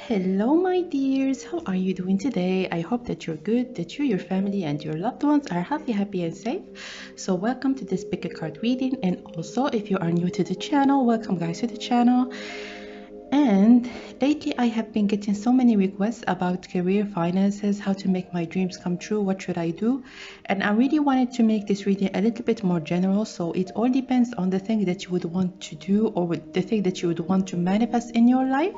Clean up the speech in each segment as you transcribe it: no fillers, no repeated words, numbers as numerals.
Hello, my dears. How are you doing today? I hope that you're good, that you, your family, and your loved ones are healthy, happy, and safe. So, welcome to this pick a card reading. And also, if you are new to the channel, welcome, guys, to the channel. And lately, I have been getting so many requests about career, finances, how to make my dreams come true, what should I do? And I really wanted to make this reading a little bit more general. So, it all depends on the thing that you would want to do or the thing that you would want to manifest in your life.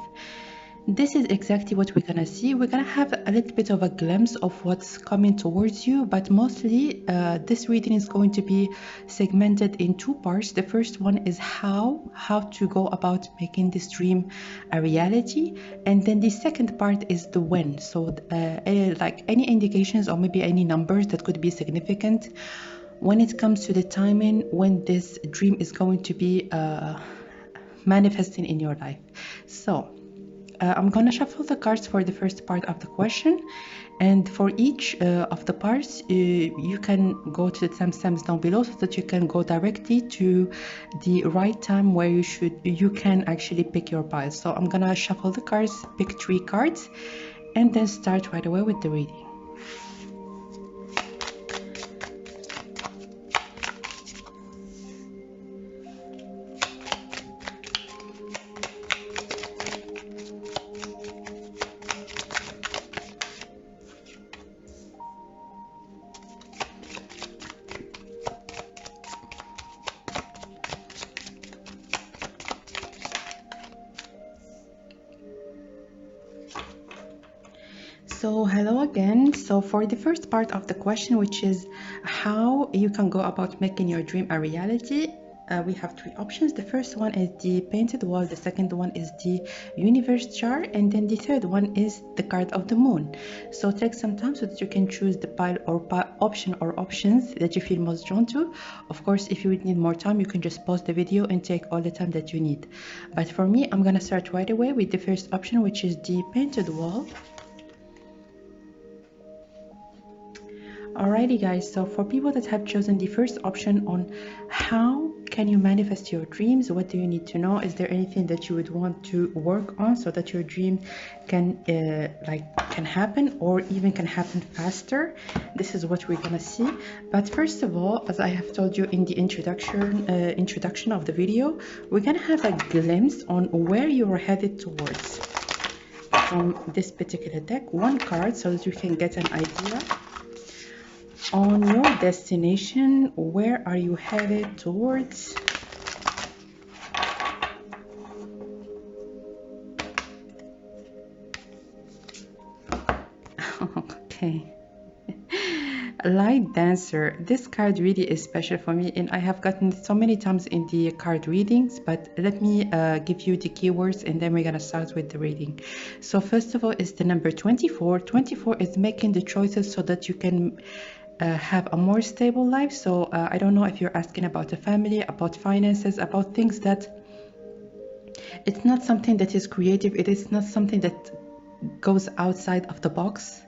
This is exactly what we're gonna see. We're gonna have a little bit of a glimpse of what's coming towards you, but mostly this reading is going to be segmented in two parts. The first one is how to go about making this dream a reality, and then the second part is the when. So like any indications or maybe any numbers that could be significant when it comes to the timing when this dream is going to be manifesting in your life. So I'm gonna shuffle the cards for the first part of the question, and for each of the parts you can go to the timestamps down below so that you can go directly to the right time where you can actually pick your pile. So I'm gonna shuffle the cards, pick 3 cards, and then start right away with the reading. So hello again. So for the first part of the question, which is how you can go about making your dream a reality, we have 3 options. The first one is the painted wall, the second one is the universe jar, and then the third one is the card of the moon. So take some time so that you can choose the pile or option or options that you feel most drawn to. Of course, if you would need more time, you can just pause the video and take all the time that you need. But for me, I'm gonna start right away with the first option, which is the painted wall. Alrighty guys, so for people that have chosen the first option on how can you manifest your dreams, what do you need to know? Is there anything that you would want to work on so that your dream can happen or even can happen faster? This is what we're gonna see. But first of all, as I have told you in the introduction of the video, we're gonna have a glimpse on where you are headed towards from this particular deck. 1 card so that you can get an idea on your destination. Where are you headed towards? Okay. Light Dancer. This card really is special for me, and I have gotten so many times in the card readings, but let me give you the keywords and then we're gonna start with the reading. So first of all is the number 24. 24 is making the choices so that you can have a more stable life. So I don't know if you're asking about a family, about finances, about things that it's not something that is creative, it is not something that goes outside of the box,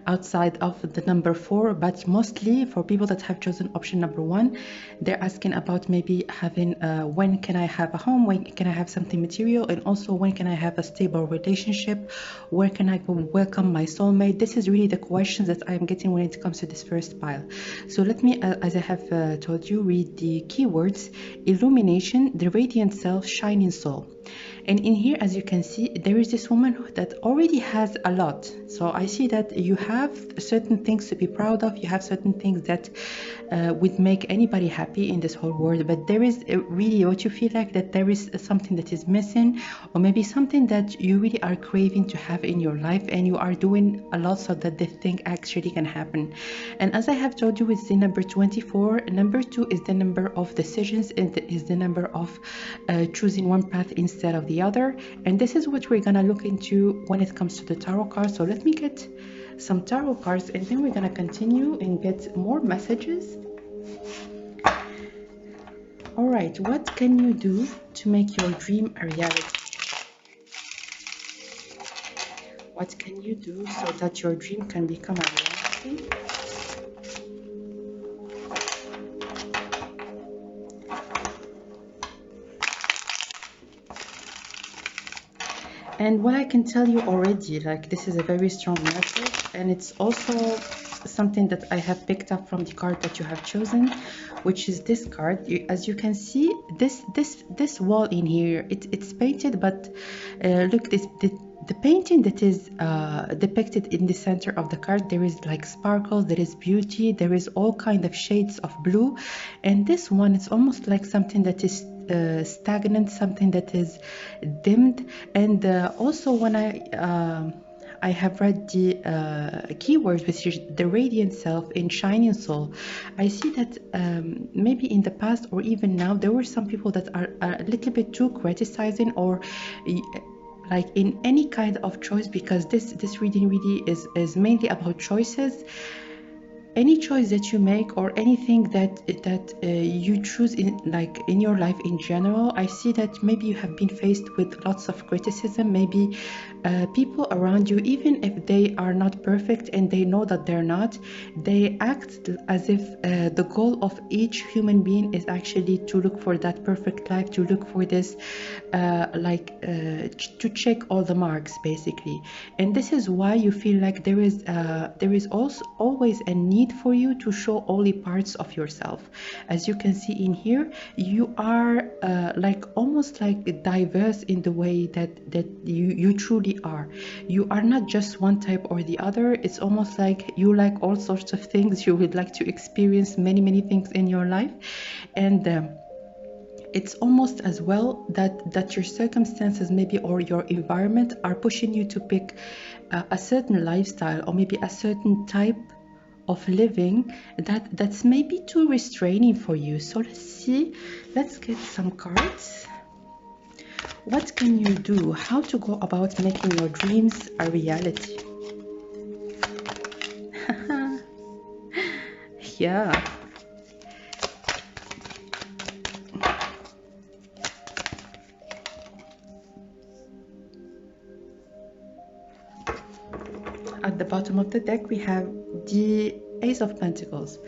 outside of the number 4, but mostly for people that have chosen option number 1, they're asking about maybe having when can I have a home, when can I have something material, and also when can I have a stable relationship, where can I go welcome my soulmate. This is really the questions that I'm getting when it comes to this first pile. So let me as I have told you, read the keywords: illumination, the radiant self, shining soul. And in here, as you can see, there is this woman that already has a lot. So I see that you have certain things to be proud of. You have certain things that would make anybody happy in this whole world. But there is really what you feel like that there is something that is missing, or maybe something that you really are craving to have in your life, and you are doing a lot so that the thing actually can happen. And as I have told you, it's the number 24. Number 2 is the number of decisions, and is the number of choosing one path instead of the other. And this is what we're gonna look into when it comes to the tarot cards. So let me get some tarot cards and then we're gonna continue and get more messages. All right, what can you do to make your dream a reality? What can you do so that your dream can become a reality? And what I can tell you already, like this is a very strong message, and it's also something that I have picked up from the card that you have chosen, which is this card. As you can see, this wall in here, it's painted, but look, the painting that is depicted in the center of the card, there is like sparkles, there is beauty, there is all kind of shades of blue, and this one, it's almost like something that is stagnant, something that is dimmed. And also when I have read the keywords, which is the radiant self in shining soul, I see that maybe in the past or even now there were some people that are a little bit too criticizing, or like in any kind of choice, because this reading really is mainly about choices. Any choice that you make or anything that you choose in, like in your life in general, I see that maybe you have been faced with lots of criticism. Maybe people around you, even if they are not perfect and they know that they're not, they act as if the goal of each human being is actually to look for that perfect life, to look for this to check all the marks basically. And this is why you feel like there is also always a need for you to show only parts of yourself. As you can see in here, you are like almost like diverse in the way that you truly are. You are not just one type or the other. It's almost like you like all sorts of things. You would like to experience many things in your life. And it's almost as well that your circumstances maybe or your environment are pushing you to pick a certain lifestyle, or maybe a certain type of living that's maybe too restraining for you. So let's see, let's get some cards. What can you do? How to go about making your dreams a reality? Yeah. At the bottom of the deck, we have the Ace of Pentacles.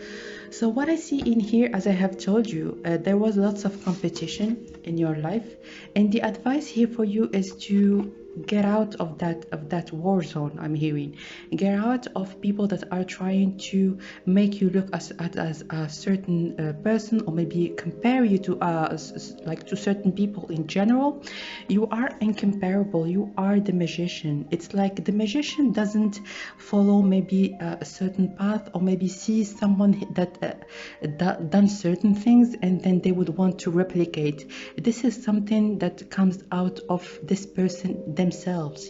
So what I see in here, as I have told you, there was lots of competition in your life, and the advice here for you is to get out of that war zone. I'm hearing, get out of people that are trying to make you look as a certain person, or maybe compare you to like to certain people in general. You are incomparable. You are the magician. It's like the magician doesn't follow maybe a certain path, or maybe sees someone that done certain things and then they would want to replicate. This is something that comes out of this person themselves.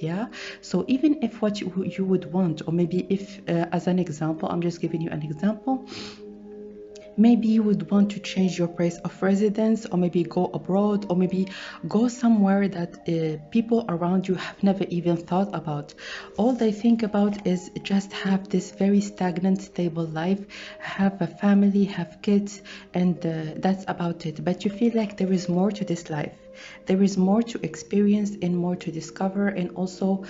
Yeah, so even if what you would want, or maybe if as an example, I'm just giving you an example, maybe you would want to change your place of residence, or maybe go abroad, or maybe go somewhere that people around you have never even thought about. All they think about is just have this very stagnant, stable life, have a family, have kids, and that's about it. But you feel like there is more to this life. There is more to experience and more to discover. And also,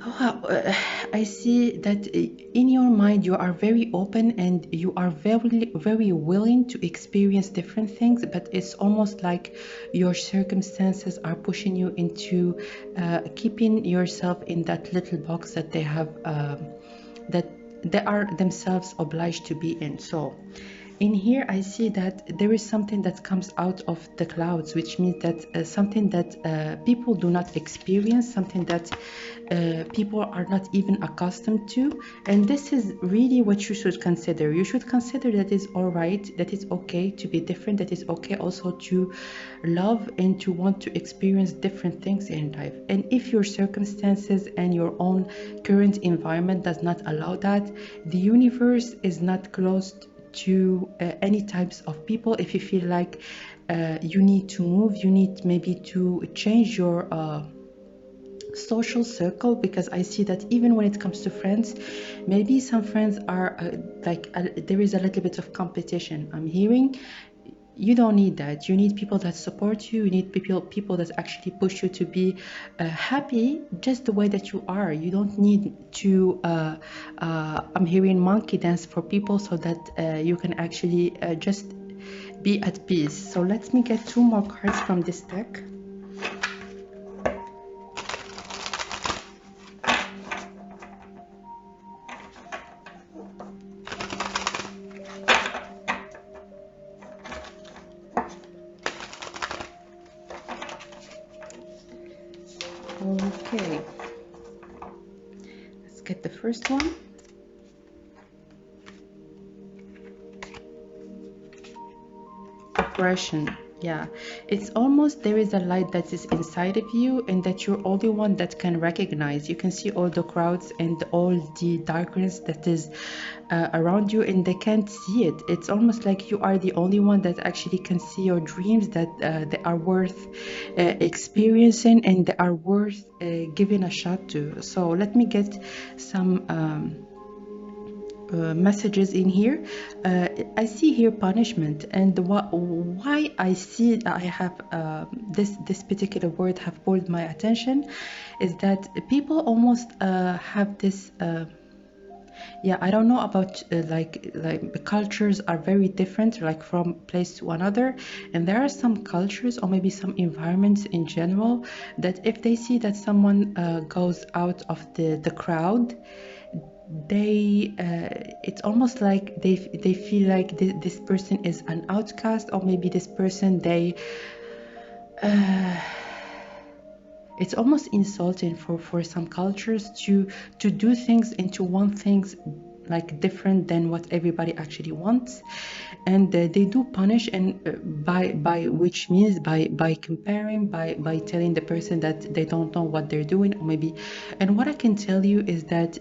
I see that in your mind you are very open and you are very willing to experience different things, but it's almost like your circumstances are pushing you into keeping yourself in that little box that they have, that they are themselves obliged to be in. So in here I see that there is something that comes out of the clouds, which means that something that people do not experience, something that people are not even accustomed to. And this is really what you should consider. You should consider that it's all right, that it's okay to be different, that it's okay also to love and to want to experience different things in life. And if your circumstances and your own current environment does not allow that, the universe is not closed to any types of people. If you feel like you need to move, you need maybe to change your social circle, because I see that even when it comes to friends, maybe some friends are there is a little bit of competition. I'm hearing you don't need that. You need people that support you. You need people that actually push you to be happy just the way that you are. You don't need to I'm hearing monkey dance for people, so that you can actually just be at peace. So let me get two more cards from this deck. Okay, let's get the first one. Oppression. Yeah, it's almost there is a light that is inside of you and that you're only one that can recognize. You can see all the crowds and all the darkness that is around you, and they can't see it. It's almost like you are the only one that actually can see your dreams, that they are worth experiencing and they are worth giving a shot to. So let me get some messages in here. I see here punishment, and why I have this particular word have pulled my attention is that people almost have this yeah, I don't know about like the cultures are very different, like from place to another, and there are some cultures or maybe some environments in general that if they see that someone goes out of the crowd, they it's almost like they feel like this person is an outcast, or maybe this person they it's almost insulting for some cultures to do things and to want things like different than what everybody actually wants, and they do punish, and by which means by comparing, by telling the person that they don't know what they're doing, or maybe. And what I can tell you is that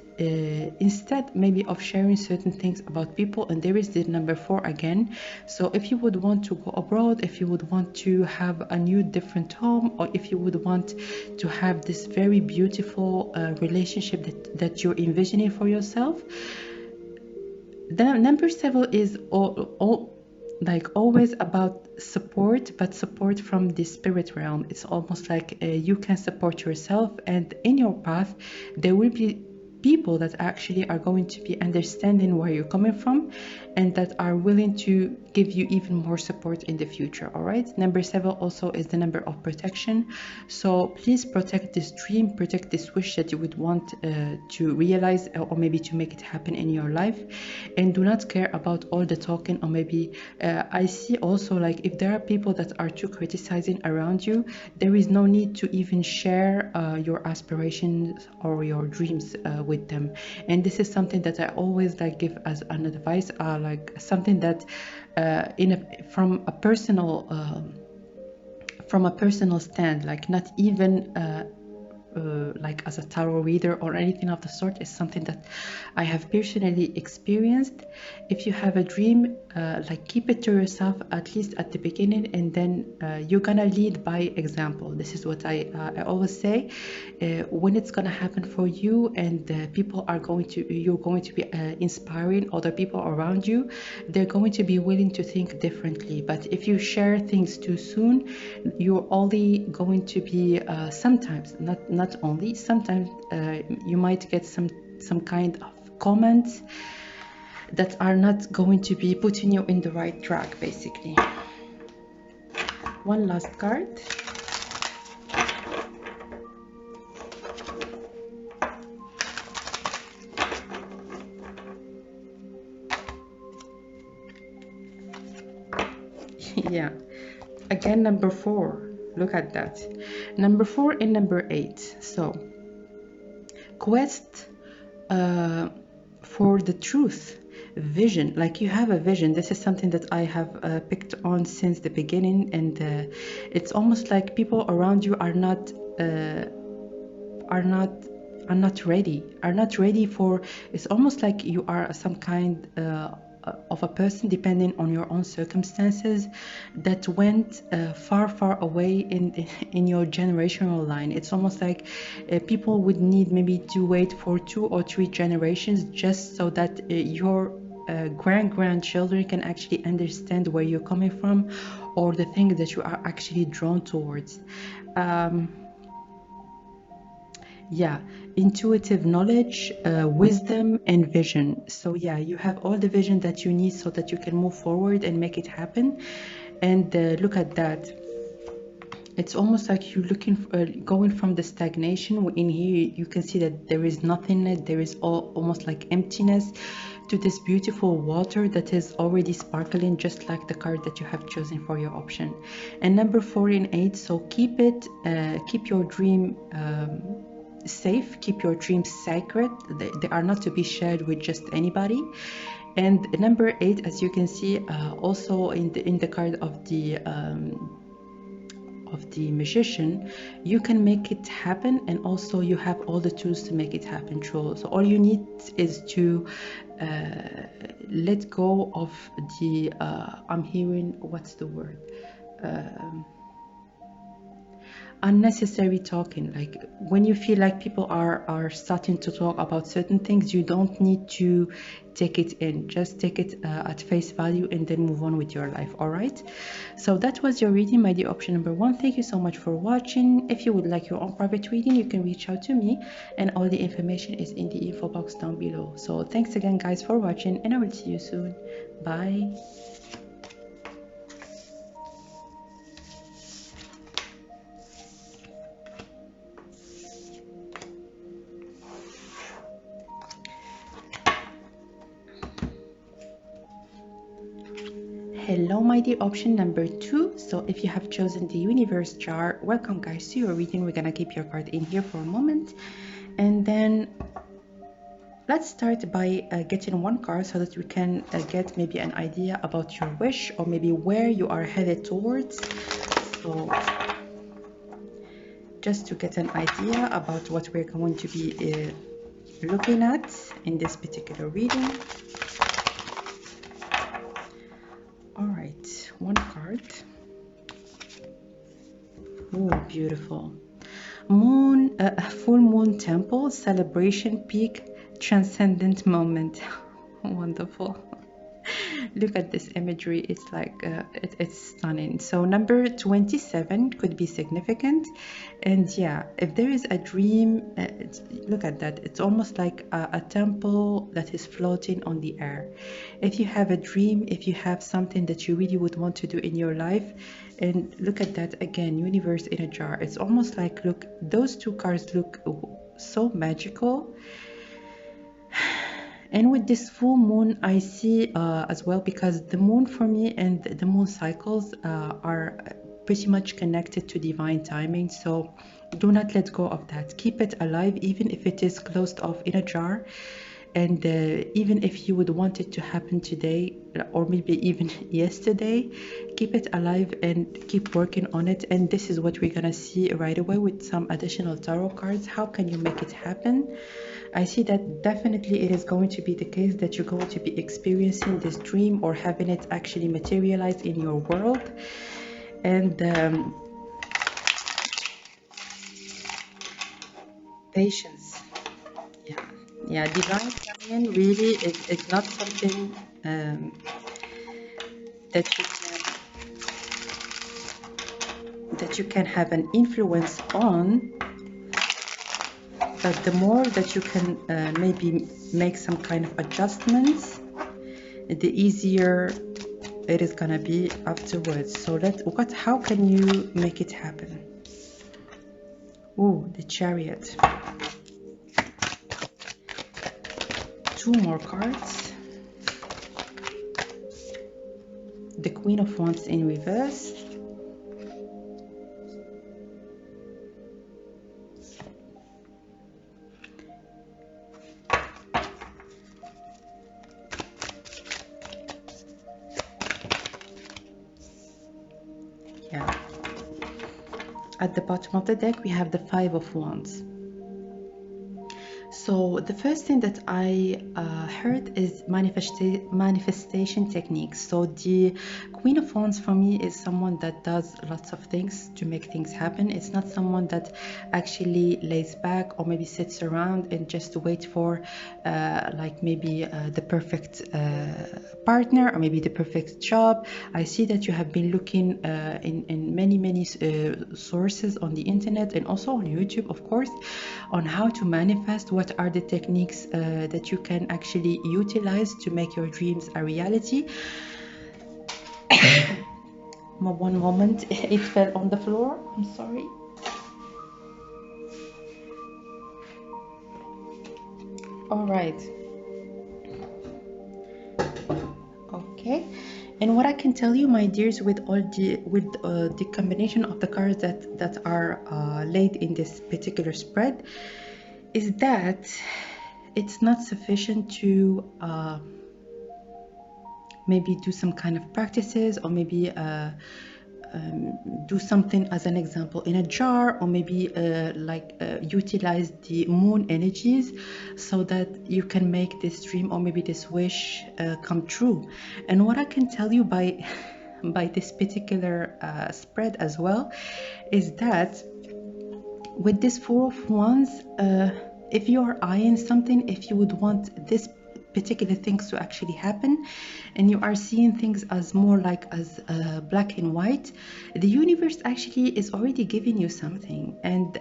instead maybe of sharing certain things about people, and there is the number 4 again. So if you would want to go abroad, if you would want to have a new different home, or if you would want to have this very beautiful relationship that you're envisioning for yourself, the number 7 is all like always about support, but support from the spirit realm. It's almost like you can support yourself, and in your path there will be people that actually are going to be understanding where you're coming from and that are willing to give you even more support in the future. All right, number 7 also is the number of protection, so please protect this dream, protect this wish that you would want to realize, or maybe to make it happen in your life, and do not care about all the talking, or maybe I see also like if there are people that are too criticizing around you, there is no need to even share your aspirations or your dreams with them. And this is something that I always like give as an advice, like something that from a personal stand, like not even like as a tarot reader or anything of the sort, is something that I have personally experienced. If you have a dream, like keep it to yourself at least at the beginning, and then you're gonna lead by example. This is what I always say. When it's gonna happen for you, and people are going to, you're going to be inspiring other people around you, they're going to be willing to think differently. But if you share things too soon, you're only going to be sometimes, not only sometimes, you might get some kind of comments that are not going to be putting you in the right track, basically. One last card. Yeah, again number 4. Look at that, number 4 and number 8. So quest for the truth, vision, like you have a vision. This is something that I have picked on since the beginning, and it's almost like people around you are not ready for. It's almost like you are some kind of a person, depending on your own circumstances, that went far away in your generational line. It's almost like people would need maybe to wait for 2 or 3 generations just so that your grandchildren can actually understand where you're coming from, or the thing that you are actually drawn towards. Yeah, intuitive knowledge, wisdom, and vision. So yeah, you have all the vision that you need so that you can move forward and make it happen. And look at that. It's almost like you're looking for, going from the stagnation. In here you can see that there is nothingness, there is almost like emptiness, to this beautiful water that is already sparkling, just like the card that you have chosen for your option. And number 4 and 8, so keep your dream safe. Keep your dreams sacred. They are not to be shared with just anybody. And number 8, as you can see, also in the card of the magician, you can make it happen, and also you have all the tools to make it happen true. So all you need is to let go of the I'm hearing, what's the word, unnecessary talking. Like when you feel like people are starting to talk about certain things, you don't need to take it in. Just take it at face value and then move on with your life. All right, so that was your reading, my dear option number 1. Thank you so much for watching. If you would like your own private reading, you can reach out to me, and all the information is in the info box down below. So thanks again, guys, for watching, and I will see you soon. Bye. Hello, my dear option number 2. So if you have chosen the universe jar, welcome, guys, to your reading. We're gonna keep your card in here for a moment, and then let's start by getting one card so that we can get maybe an idea about your wish, or maybe where you are headed towards. So just to get an idea about what we're going to be looking at in this particular reading. All right, one card. Oh, beautiful. Moon, full moon temple, celebration, peak, transcendent moment. Wonderful. Look at this imagery. It's like it's stunning. So number 27 could be significant, and yeah, if there is a dream, look at that. It's almost like a temple that is floating on the air. If you have a dream, if you have something that you really would want to do in your life, and look at that again, universe in a jar. It's almost like, look, those two cards look so magical. And with this full moon, I see as well, because the moon for me and the moon cycles are pretty much connected to divine timing. So do not let go of that. Keep it alive, even if it is closed off in a jar. And even if you would want it to happen today, or maybe even yesterday, keep it alive and keep working on it. And this is what we're gonna see right away with some additional tarot cards. How can you make it happen? I see that definitely it is going to be the case that you're going to be experiencing this dream or having it actually materialize in your world. And patience. Yeah, divine feminine really is not something that you can have an influence on. But the more that you can maybe make some kind of adjustments, the easier it is gonna be afterwards. So how can you make it happen? Oh, the Chariot. 2 more cards. The Queen of Wands in reverse. Yeah. At the bottom of the deck, we have the 5 of Wands. So the first thing that I heard is manifestation techniques. So the Queen of Wands for me is someone that does lots of things to make things happen. It's not someone that actually lays back or maybe sits around and just wait for like maybe the perfect partner or maybe the perfect job. I see that you have been looking in many sources on the internet and also on YouTube, of course, on how to manifest. What are the techniques that you can actually utilize to make your dreams a reality? One moment, it fell on the floor. I'm sorry. All right. Okay. And what I can tell you, my dears, with all the combination of the cards that are laid in this particular spread, is that it's not sufficient to maybe do some kind of practices, or maybe do something as an example in a jar, or maybe utilize the moon energies so that you can make this dream or maybe this wish come true. And what I can tell you by by this particular spread as well is that with this Four of Wands, if you are eyeing something, if you would want this particular things to actually happen, and you are seeing things as more like as black and white, the universe actually is already giving you something. And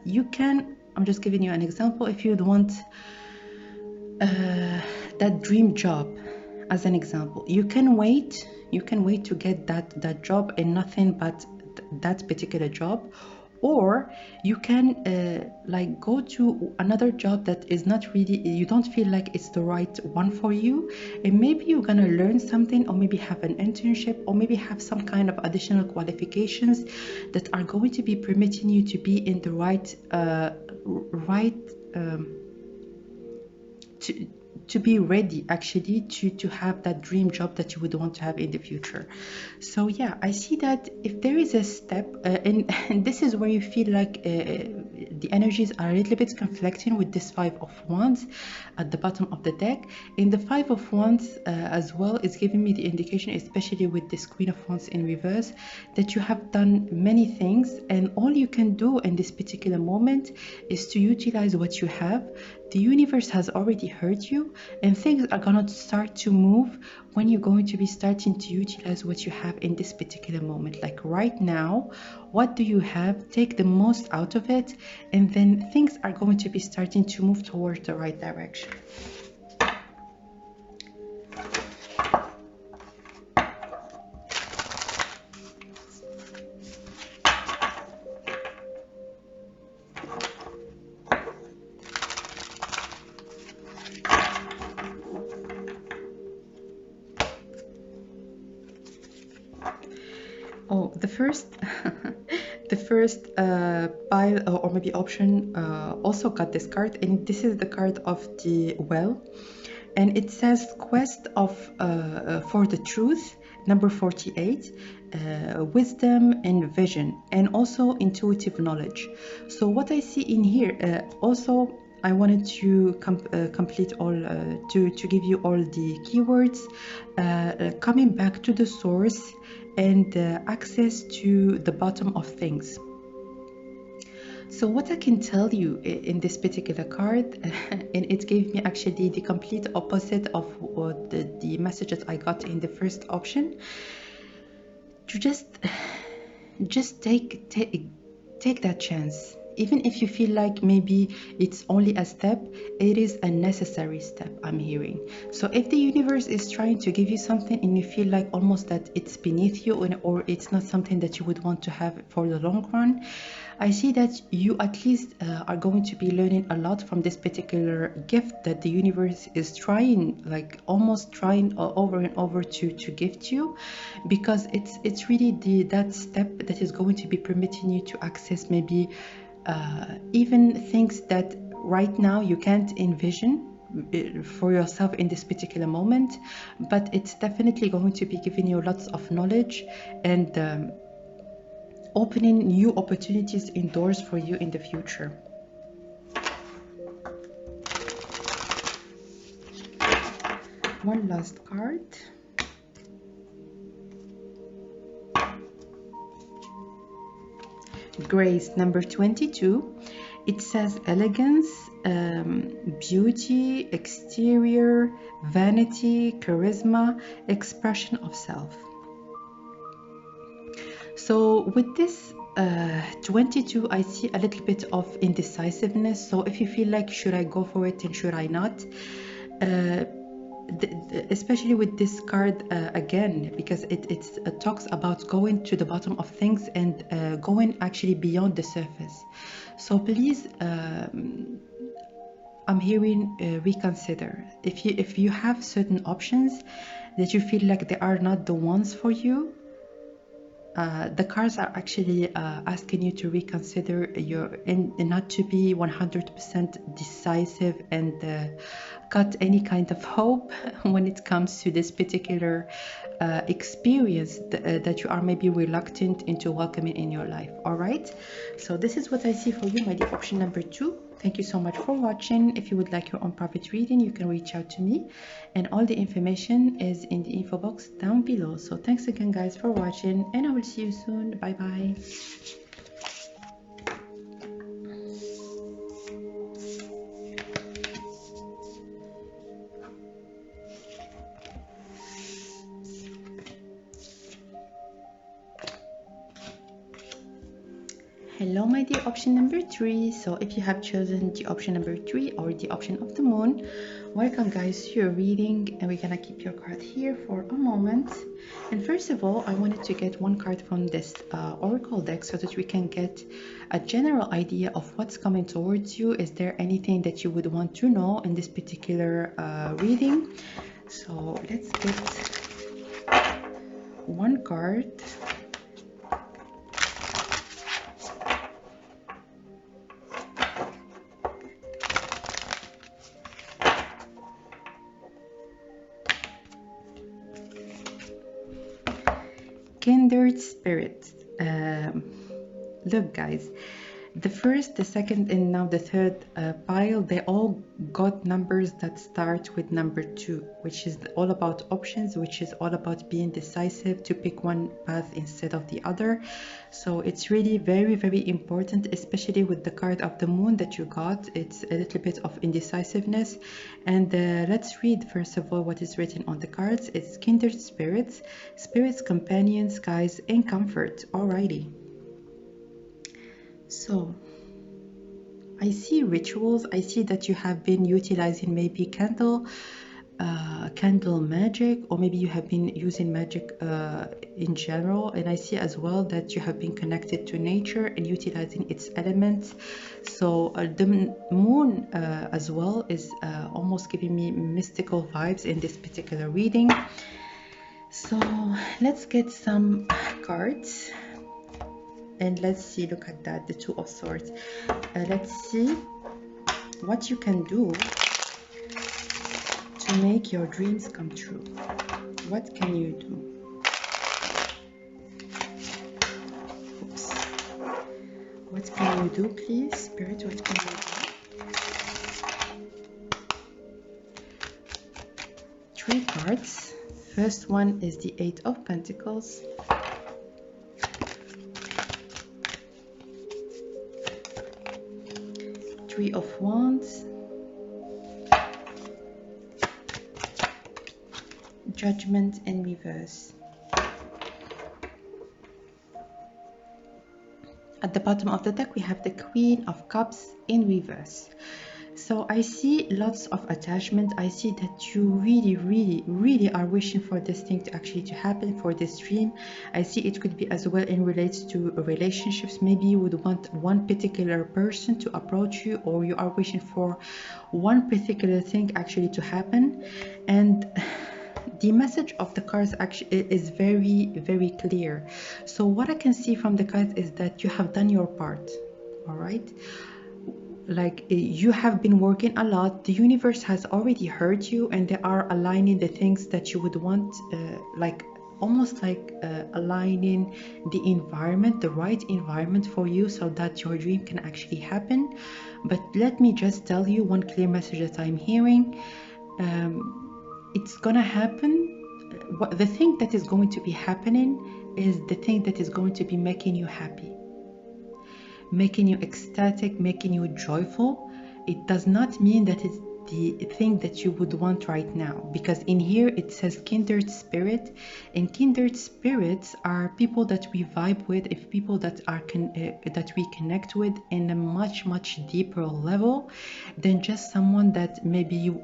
you can, I'm just giving you an example, if you'd want that dream job as an example, you can wait to get that job and nothing but that particular job. Or you can like go to another job that is not really, you don't feel like it's the right one for you, and maybe you're gonna learn something, or maybe have an internship, or maybe have some kind of additional qualifications that are going to be permitting you to be in the right to be ready actually to have that dream job that you would want to have in the future. So yeah, I see that if there is a step and this is where you feel like the energies are a little bit conflicting with this Five of Wands at the bottom of the deck. In the Five of Wands as well is giving me the indication, especially with this Queen of Wands in reverse, that you have done many things, and all you can do in this particular moment is to utilize what you have. The universe has already heard you, and things are gonna start to move when you're going to be starting to utilize what you have in this particular moment. Like right now, what do you have? Take the most out of it, and then things are going to be starting to move towards the right direction. Oh, the first pile or maybe option also got this card, and this is the card of the Well, and it says quest of for the truth, number 48, wisdom and vision, and also intuitive knowledge. So what I see in here, also I wanted to complete all to give you all the keywords, coming back to the source, and access to the bottom of things. So what I can tell you in this particular card, and it gave me actually the complete opposite of what the messages I got in the first option, to just take that chance. Even if you feel like maybe it's only a step, it is a necessary step, I'm hearing. So if the universe is trying to give you something and you feel like almost that it's beneath you, or it's not something that you would want to have for the long run, I see that you at least are going to be learning a lot from this particular gift that the universe is trying, like almost trying over and over to gift you, because it's really that step that is going to be permitting you to access maybe even things that right now you can't envision for yourself in this particular moment, but it's definitely going to be giving you lots of knowledge and opening new opportunities and doors for you in the future. One last card. Grace, number 22. It says elegance, beauty, exterior, vanity, charisma, expression of self. So with this 22, I see a little bit of indecisiveness. So if you feel like, should I go for it and should I not? Especially with this card again, because it talks about going to the bottom of things and going actually beyond the surface. So please, I'm hearing reconsider. If you have certain options that you feel like they are not the ones for you, The cards are actually asking you to reconsider your and not to be 100% decisive and cut any kind of hope when it comes to this particular experience that you are maybe reluctant into welcoming in your life. All right, so this is what I see for you, my dear option number 2. Thank you so much for watching. If you would like your own private reading, you can reach out to me, and all the information is in the info box down below. So thanks again, guys, for watching, and I will see you soon. Bye bye. Hello, my dear option number 3. So if you have chosen the option number 3 or the option of the moon, welcome, guys, to your reading, and we're gonna keep your card here for a moment. And first of all, I wanted to get one card from this oracle deck so that we can get a general idea of what's coming towards you. Is there anything that you would want to know in this particular reading? So let's get one card. Kindred spirits. Look, guys, the first, the second, and now the third pile, they all got numbers that start with number 2, which is all about options, which is all about being decisive to pick one path instead of the other. So it's really very, very important, especially with the card of the moon that you got. It's a little bit of indecisiveness. And let's read first of all what is written on the cards. It's kindred spirits, spirits, companions, guys, and comfort. Alrighty. So I see rituals. I see that you have been utilizing maybe candle magic, or maybe you have been using magic in general. And I see as well that you have been connected to nature and utilizing its elements. So the moon as well is almost giving me mystical vibes in this particular reading. So let's get some cards. And let's see, look at that, the Two of Swords. Let's see what you can do to make your dreams come true. What can you do? Oops. What can you do, please? Spirit, what can you do? 3 cards. First one is the 8 of Pentacles. Three of Wands, Judgment in reverse. At the bottom of the deck, we have the Queen of Cups in reverse. So I see lots of attachment. I see that you really are wishing for this thing to actually happen, for this dream. I see it could be as well in relates to relationships. Maybe you would want one particular person to approach you, or you are wishing for one particular thing actually to happen. And the message of the cards actually is very clear. So what I can see from the cards is that you have done your part. All right, like you have been working a lot. The universe has already heard you, and they are aligning the things that you would want, like almost like aligning the environment, the right environment for you, so that your dream can actually happen. But let me just tell you one clear message that I'm hearing. It's gonna happen. The thing that is going to be happening is the thing that is going to be making you happy, making you ecstatic, making you joyful. It does not mean that it's the thing that you would want right now, because in here it says kindred spirit, and kindred spirits are people that we vibe with, if people that are that we connect with in a much deeper level than just someone that maybe you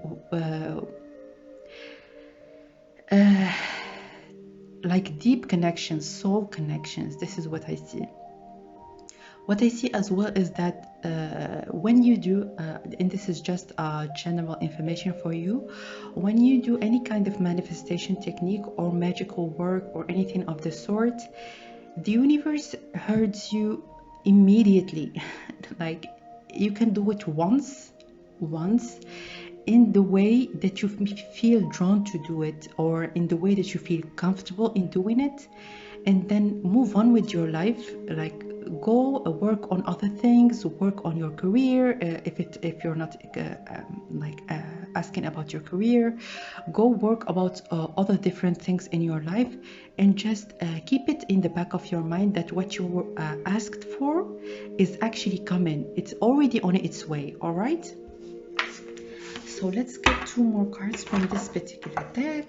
like deep connections, soul connections. This is what I see. What I see as well is that when you do, and this is just general information for you, when you do any kind of manifestation technique or magical work or anything of the sort, the universe hears you immediately. Like, you can do it once in the way that you feel drawn to do it, or in the way that you feel comfortable in doing it, and then move on with your life. Like, go work on other things, work on your career. If you're not asking about your career, go work about other different things in your life, and just keep it in the back of your mind that what you were asked for is actually coming. It's already on its way. All right, so let's get 2 more cards from this particular deck.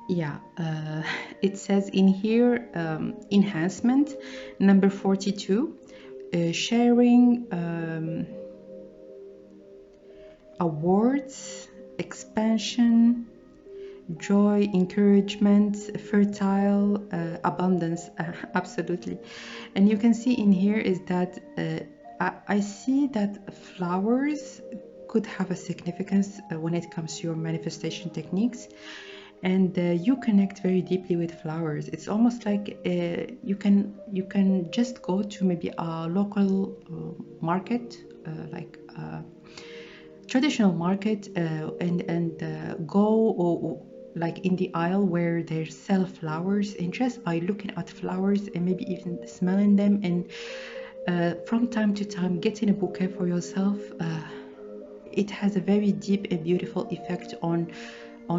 Yeah, it says in here, enhancement, number 42, sharing, awards, expansion, joy, encouragement, fertile, abundance. Absolutely. And you can see in here is that I see that flowers could have a significance when it comes to your manifestation techniques, and you connect very deeply with flowers. It's almost like you can just go to maybe a local market, like traditional market, and go like in the aisle where they sell flowers, and just by looking at flowers and maybe even smelling them, and from time to time getting a bouquet for yourself, it has a very deep and beautiful effect on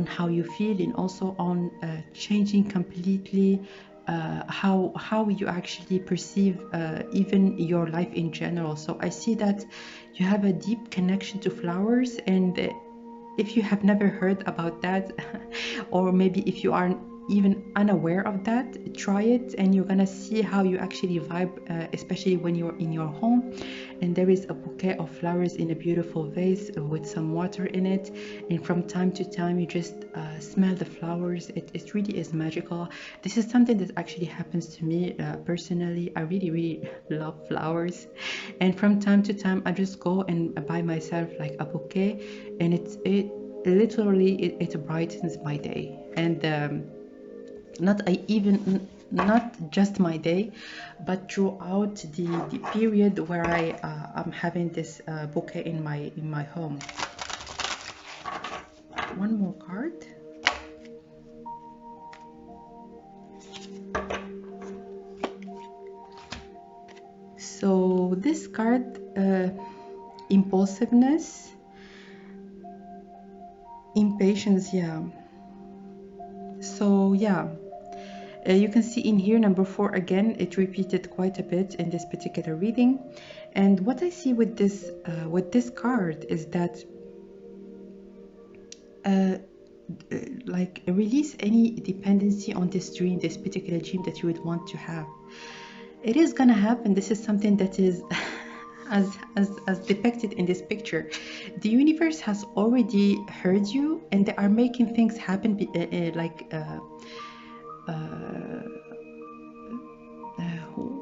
how you feel, and also on changing completely how you actually perceive even your life in general. So I see that you have a deep connection to flowers, and if you have never heard about that, or maybe if you are even unaware of that, try it, and you're gonna see how you actually vibe, especially when you're in your home and there is a bouquet of flowers in a beautiful vase with some water in it, and from time to time you just smell the flowers. It really is magical. This is something that actually happens to me personally. I really love flowers, and from time to time I just go and buy myself like a bouquet, and it literally it brightens my day, and not just my day, but throughout the period where I'm having this bouquet in my home. One more card. So this card, impulsiveness, impatience. Yeah, so yeah, you can see in here number 4 again. It repeated quite a bit in this particular reading, and what I see with this card is that like release any dependency on this particular dream that you would want to have. It is gonna happen. This is something that is as depicted in this picture. The universe has already heard you, and they are making things happen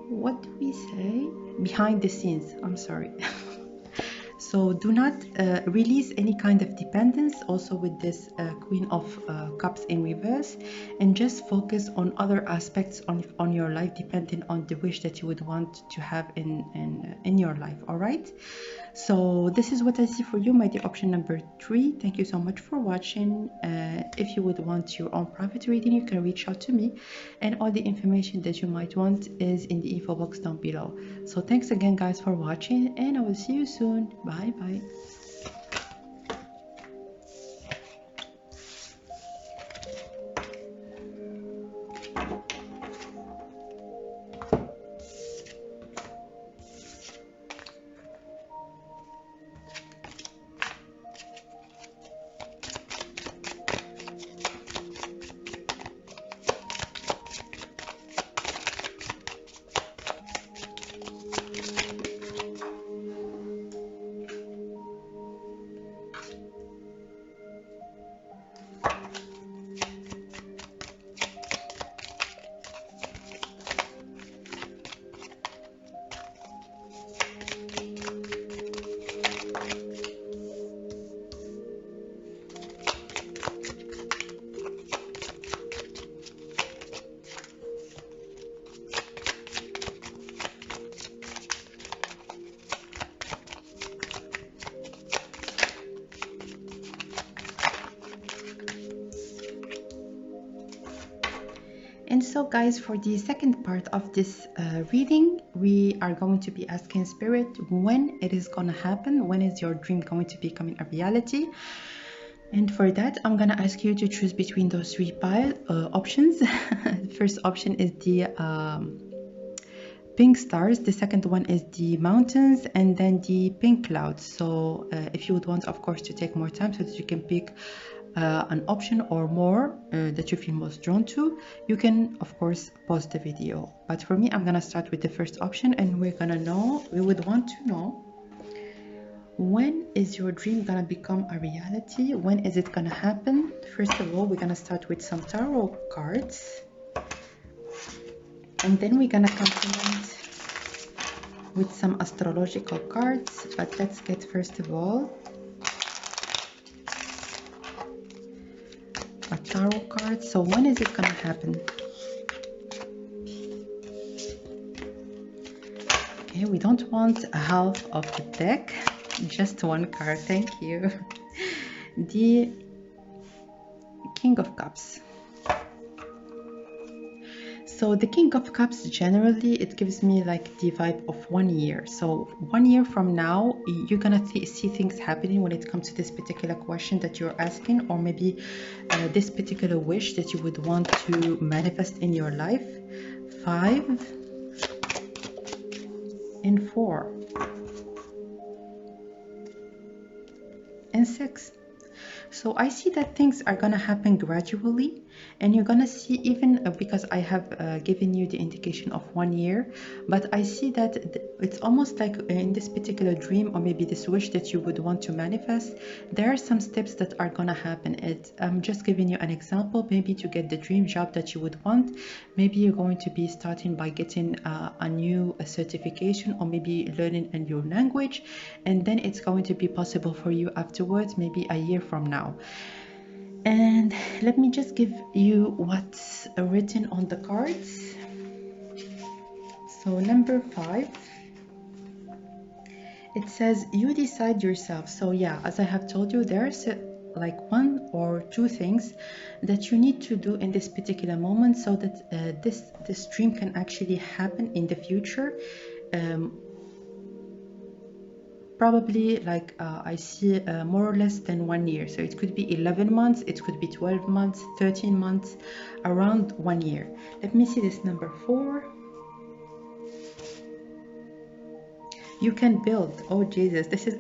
what do we say, behind the scenes. I'm sorry. So do not release any kind of dependence also with this Queen of Cups in reverse, and just focus on other aspects on your life, depending on the wish that you would want to have in your life. All right, so this is what I see for you, my dear option number 3. Thank you so much for watching. If you would want your own private reading, you can reach out to me, and all the information that you might want is in the info box down below. So thanks again guys for watching, and I will see you soon. Bye bye. And so guys, for the second part of this reading, we are going to be asking Spirit when it is going to happen, when is your dream going to becoming a reality. And for that, I'm going to ask you to choose between those three options. The first option is the pink stars, the second one is the mountains, and then the pink clouds. So if you would want, of course, to take more time so that you can pick an option or more that you feel most drawn to, you can of course pause the video. But for me, I'm gonna start with the first option, and we would want to know, when is your dream gonna become a reality? When is it gonna happen? First of all, we're gonna start with some tarot cards, and then we're gonna complement with some astrological cards. But let's get first of all a tarot card. So when is it gonna happen? Okay, we don't want half of the deck, just one card, thank you. The King of Cups. So the King of Cups, generally, it gives me like the vibe of 1 year. So 1 year from now, you're gonna see things happening when it comes to this particular question that you're asking, or maybe this particular wish that you would want to manifest in your life. 5 and 4 and 6. So I see that things are gonna happen gradually, and you're gonna see, even because I have given you the indication of 1 year, but I see that it's almost like in this particular dream, or maybe this wish that you would want to manifest, there are some steps that are gonna happen. I'm just giving you an example. Maybe to get the dream job that you would want, maybe you're going to be starting by getting a new certification, or maybe learning a new language, and then it's going to be possible for you afterwards, maybe a year from now. And let me just give you what's written on the cards. So number 5, it says you decide yourself. So yeah, as I have told you, there's like 1 or 2 things that you need to do in this particular moment, so that this dream can actually happen in the future. Probably like I see more or less than 1 year. So it could be 11 months, it could be 12 months, 13 months, around 1 year. Let me see this number 4. You can build. Oh Jesus, this is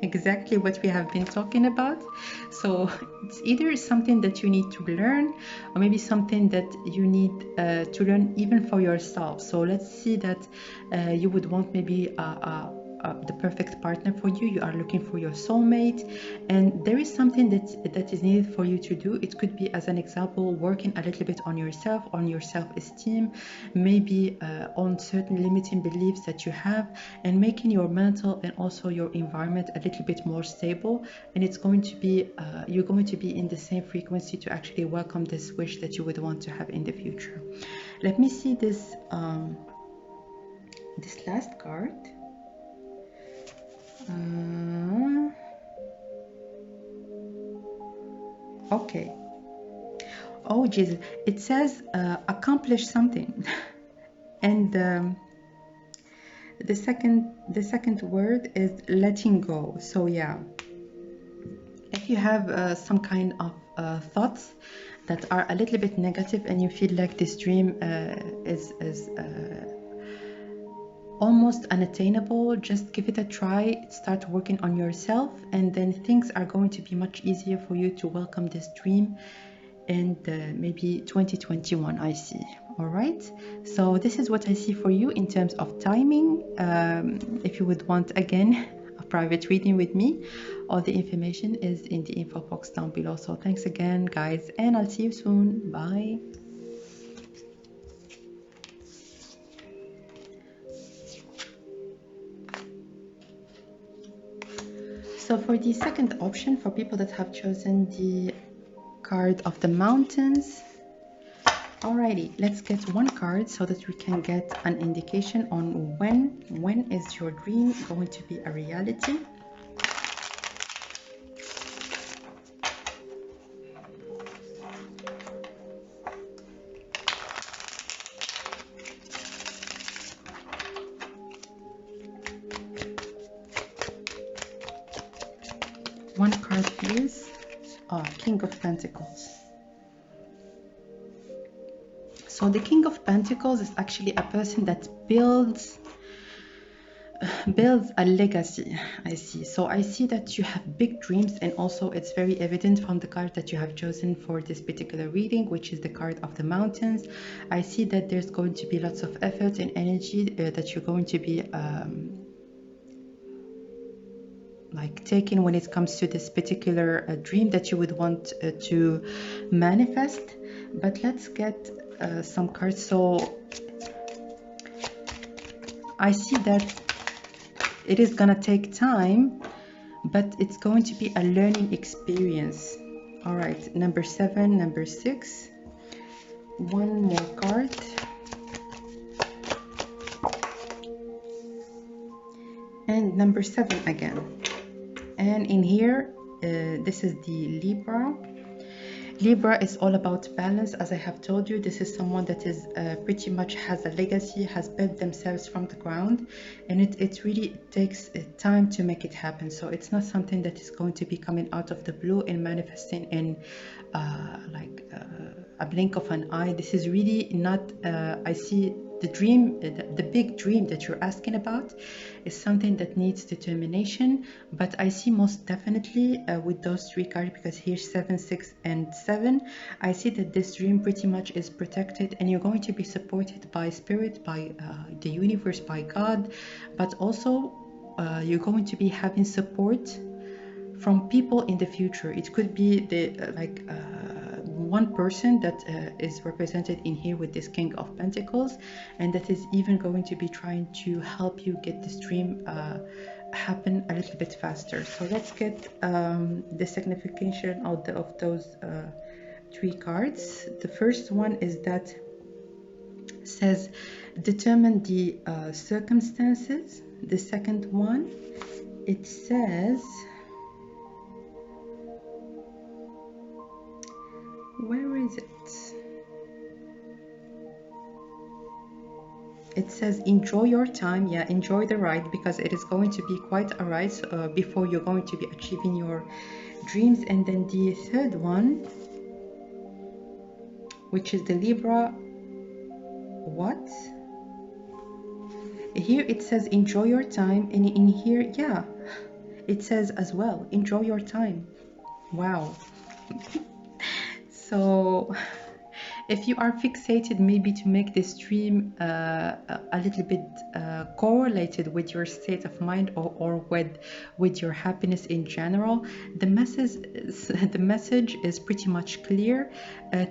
exactly what we have been talking about. So it's either something that you need to learn, or maybe something that you need to learn even for yourself. So let's see that you would want maybe the perfect partner for you. You are looking for your soulmate, and there is something that is needed for you to do. It could be, as an example, working a little bit on yourself, on your self-esteem, maybe on certain limiting beliefs that you have, and making your mental and also your environment a little bit more stable. And it's going to be you're going to be in the same frequency to actually welcome this wish that you would want to have in the future. Let me see this this last card. Okay. Oh Jesus, it says accomplish something. And the second word is letting go. So yeah, if you have some kind of thoughts that are a little bit negative, and you feel like this dream is almost unattainable, just give it a try. Start working on yourself, and then things are going to be much easier for you to welcome this dream. And maybe 2021, I see. All right, so this is what I see for you in terms of timing. If you would want, again, a private reading with me, all the information is in the info box down below. So thanks again, guys, and I'll see you soon. Bye. So for the second option, for people that have chosen the card of the mountains, alrighty, let's get one card so that we can get an indication on when is your dream going to be a reality. card, please. King of Pentacles. So the King of Pentacles is actually a person that builds a legacy. I see. So I see that you have big dreams, and also it's very evident from the card that you have chosen for this particular reading, which is the card of the mountains. I see that there's going to be lots of effort and energy that you're going to be like taking when it comes to this particular dream that you would want to manifest. But let's get some cards. So I see that it is gonna take time, but it's going to be a learning experience. All right, number 7, number 6. One more card. And number 7 again. And in here, this is the Libra. Libra is all about balance. As I have told you, this is someone that is pretty much has a legacy, has built themselves from the ground, and it really takes time to make it happen. So it's not something that is going to be coming out of the blue and manifesting in a blink of an eye. This is really not, I see the dream, the big dream that you're asking about is something that needs determination. But I see most definitely with those 3 cards, because here's 7, 6, and 7, I see that this dream pretty much is protected, and you're going to be supported by spirit, by the universe, by God, but also you're going to be having support from people in the future. It could be the one person that is represented in here with this King of Pentacles, and that is even going to be trying to help you get this dream happen a little bit faster. So let's get the signification of those 3 cards. The first one is that says determine the circumstances. The second one, it says, where is it? It says enjoy your time. Yeah, enjoy the ride, because it is going to be quite a ride before you're going to be achieving your dreams. And then the third one, which is the Libra, what? Here it says enjoy your time, and in here, yeah, it says as well enjoy your time. Wow. So if you are fixated maybe to make this dream a little bit correlated with your state of mind, or with your happiness in general, the message is pretty much clear.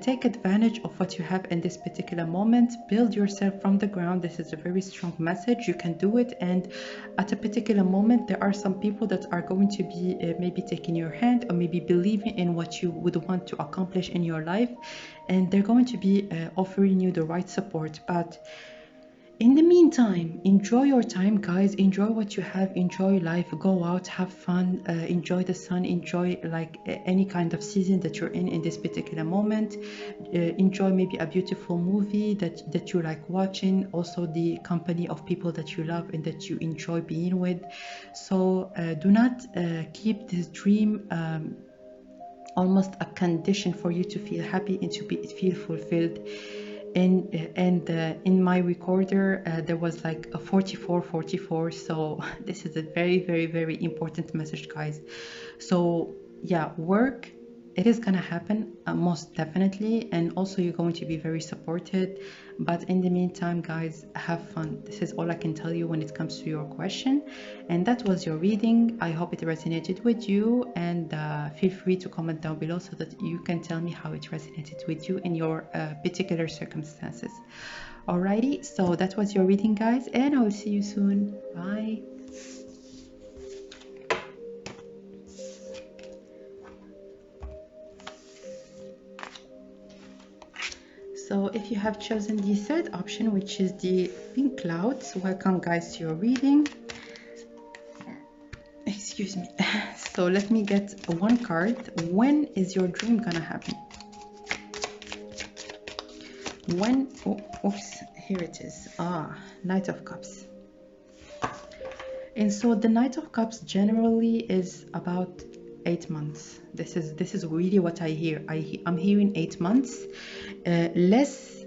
Take advantage of what you have in this particular moment. Build yourself from the ground. This is a very strong message. You can do it, and at a particular moment there are some people that are going to be maybe taking your hand, or maybe believing in what you would want to accomplish in your life, and they're going to be offering you the right support. But in the meantime, enjoy your time, guys. Enjoy what you have. Enjoy life. Go out, have fun, enjoy the sun, enjoy like any kind of season that you're in this particular moment. Enjoy maybe a beautiful movie that you like watching, also the company of people that you love and that you enjoy being with. So do not keep this dream almost a condition for you to feel happy and to feel fulfilled. And in my recorder there was like a 44. So this is a very, very, very important message, guys. So yeah, work, it is gonna happen most definitely, and also you're going to be very supported. But in the meantime, guys, have fun. This is all I can tell you when it comes to your question. And that was your reading. I hope it resonated with you, and feel free to comment down below so that you can tell me how it resonated with you in your particular circumstances. Alrighty, so that was your reading, guys, and I will see you soon. Bye. So if you have chosen the third option, which is the pink clouds, welcome, guys, to your reading. Excuse me. So let me get one card. When is your dream gonna happen? When? Oh, oops, here it is. Knight of Cups. And so the Knight of Cups generally is about 8 months. This is really what I hear. I'm hearing 8 months, less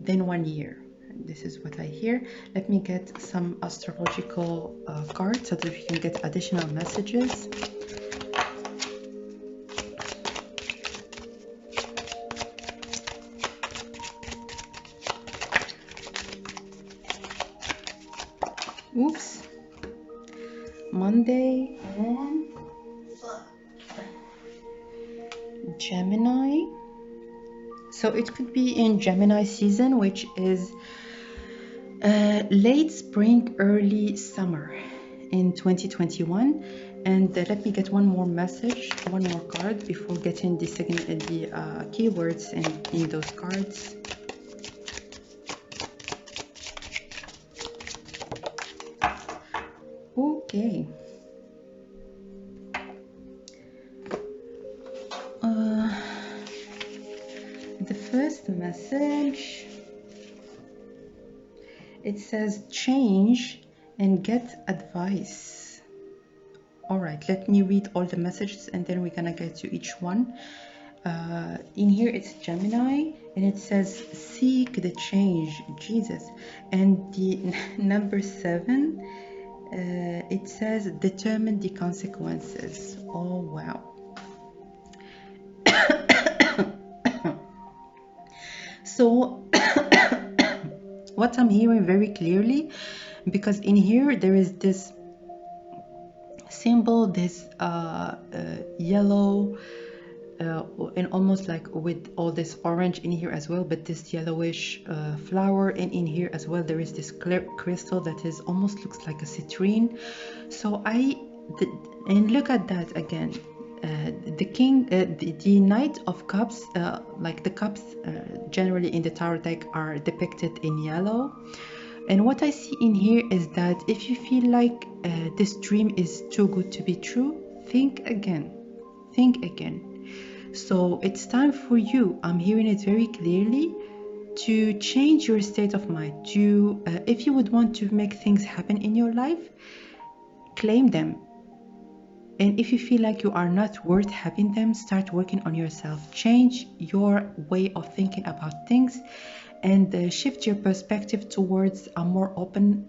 than 1 year. This is what I hear. Let me get some astrological cards so that we can get additional messages. Oops. Monday and Gemini. So it could be in Gemini season, which is late spring, early summer in 2021. And let me get one more message, one more card before getting the keywords in those cards. Okay. The first message, it says change and get advice. All right, let me read all the messages and then we're gonna get to each one. In here it's Gemini and it says seek the change, Jesus. And the number 7, it says determine the consequences. Oh wow. So what I'm hearing very clearly, because in here there is this symbol, this yellow and almost like with all this orange in here as well, but this yellowish flower, and in here as well there is this clear crystal that is almost looks like a citrine. So and look at that again. The king, the Knight of Cups, like the cups generally in the tarot deck are depicted in yellow. And what I see in here is that if you feel like this dream is too good to be true, think again. Think again. So it's time for you, I'm hearing it very clearly, to change your state of mind. To if you would want to make things happen in your life, claim them. And if you feel like you are not worth having them, start working on yourself. Change your way of thinking about things and shift your perspective towards a more open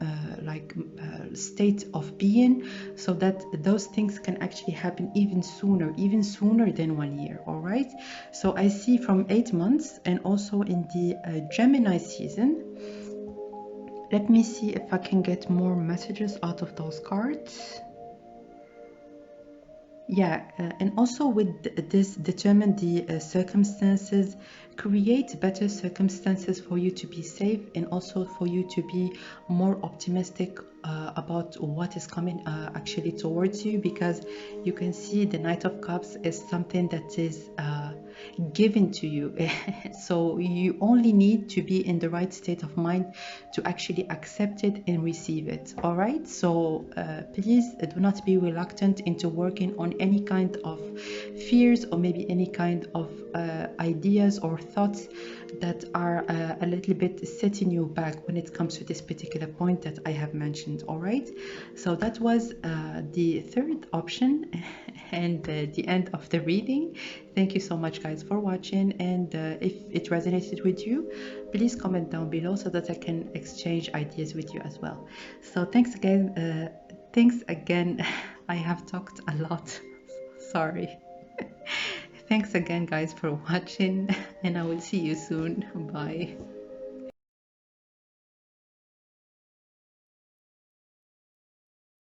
state of being, so that those things can actually happen even sooner than 1 year. All right, so I see from 8 months, and also in the Gemini season. Let me see if I can get more messages out of those cards. Yeah, and also with this, determine the circumstances, create better circumstances for you to be safe, and also for you to be more optimistic about what is coming actually towards you, because you can see the Knight of Cups is something that is given to you. So you only need to be in the right state of mind to actually accept it and receive it. All right, so please do not be reluctant into working on any kind of fears, or maybe any kind of ideas or thoughts that are a little bit setting you back when it comes to this particular point that I have mentioned. All right, so that was the third option and the end of the reading. Thank you so much, guys, for watching, and if it resonated with you, please comment down below so that I can exchange ideas with you as well. So thanks again. I have talked a lot. Sorry. Thanks again, guys, for watching, and I will see you soon. Bye.